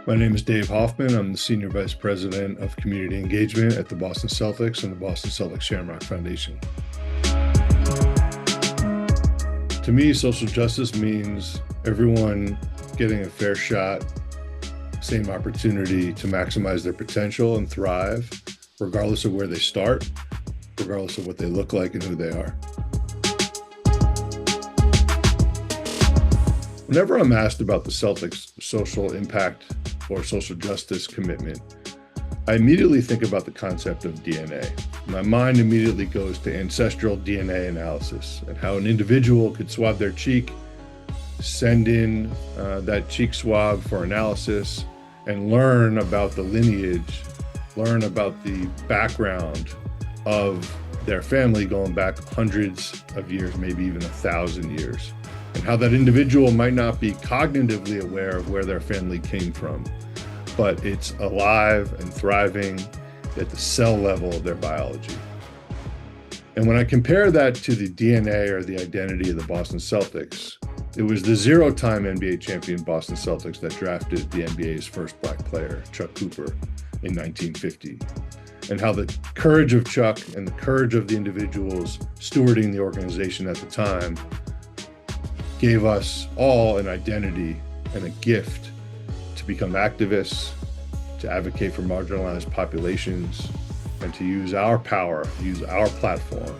My name is Dave Hoffman. I'm the Senior Vice President of Community Engagement at the Boston Celtics and the Boston Celtics Shamrock Foundation. To me, social justice means everyone getting a fair shot, same opportunity to maximize their potential and thrive, regardless of where they start, regardless of what they look like and who they are. Whenever I'm asked about the Celtics' social impact or social justice commitment, I immediately think about the concept of DNA. My mind immediately goes to ancestral DNA analysis and how an individual could swab their cheek, send in that cheek swab for analysis, and learn about the lineage, learn about the background of their family going back hundreds of years, maybe even 1,000 years, and how that individual might not be cognitively aware of where their family came from, but it's alive and thriving at the cell level of their biology. And when I compare that to the DNA or the identity of the Boston Celtics, it was the zero-time NBA champion Boston Celtics that drafted the NBA's first Black player, Chuck Cooper, in 1950. And how the courage of Chuck and the courage of the individuals stewarding the organization at the time gave us all an identity and a gift to become activists, to advocate for marginalized populations, and to use our power, use our platform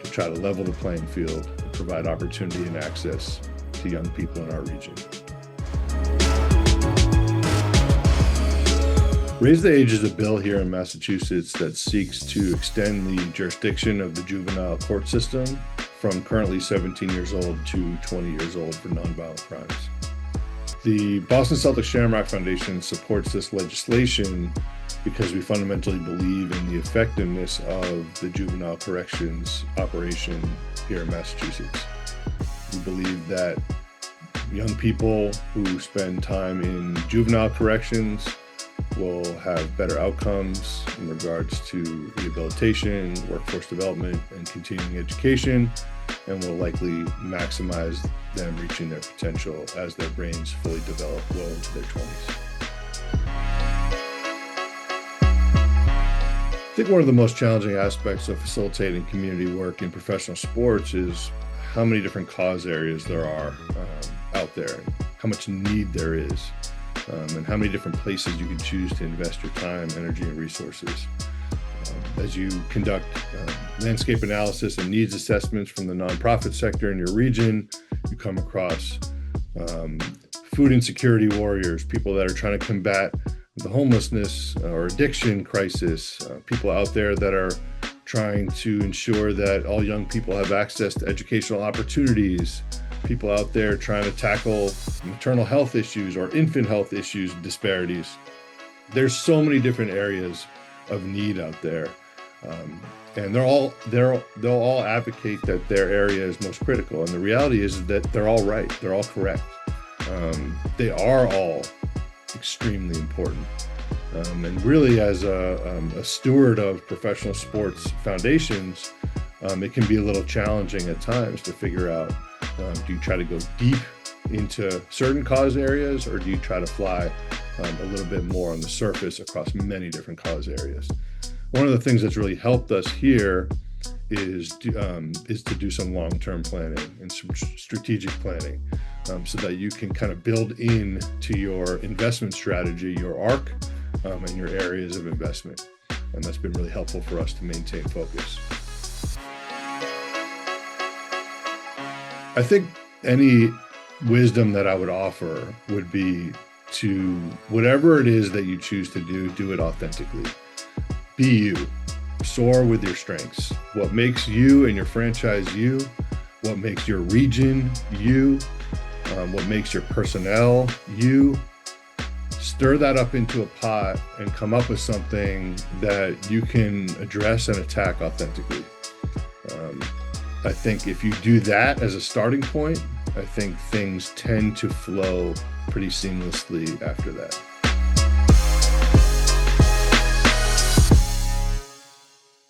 to try to level the playing field and provide opportunity and access to young people in our region. Raise the Age is a bill here in Massachusetts that seeks to extend the jurisdiction of the juvenile court system from currently 17 years old to 20 years old for nonviolent crimes. The Boston Celtics Shamrock Foundation supports this legislation because we fundamentally believe in the effectiveness of the juvenile corrections operation here in Massachusetts. We believe that young people who spend time in juvenile corrections will have better outcomes in regards to rehabilitation, workforce development, and continuing education, and will likely maximize them reaching their potential as their brains fully develop well into their 20s. I think one of the most challenging aspects of facilitating community work in professional sports is how many different cause areas there are out there, and how much need there is, and how many different places you can choose to invest your time, energy, and resources. As you conduct landscape analysis and needs assessments from the nonprofit sector in your region, you come across food insecurity warriors, people that are trying to combat the homelessness or addiction crisis, people out there that are trying to ensure that all young people have access to educational opportunities, people out there trying to tackle maternal health issues or infant health issues, disparities. There's so many different areas of need out there, and they'll all advocate that their area is most critical. And the reality is that they're all right, they're all correct. They are all extremely important. And really, as a steward of professional sports foundations, it can be a little challenging at times to figure out, do you try to go deep into certain cause areas, or do you try to fly a little bit more on the surface across many different cause areas? One of the things that's really helped us here is to do some long-term planning and some strategic planning, so that you can kind of build in to your investment strategy, your arc, and your areas of investment. And that's been really helpful for us to maintain focus. I think any wisdom that I would offer would be to, whatever it is that you choose to do it authentically. Be you. Soar with your strengths. What makes you and your franchise you, what makes your region you, what makes your personnel you. Stir that up into a pot and come up with something that you can address and attack authentically. I think if you do that as a starting point, I think things tend to flow pretty seamlessly after that.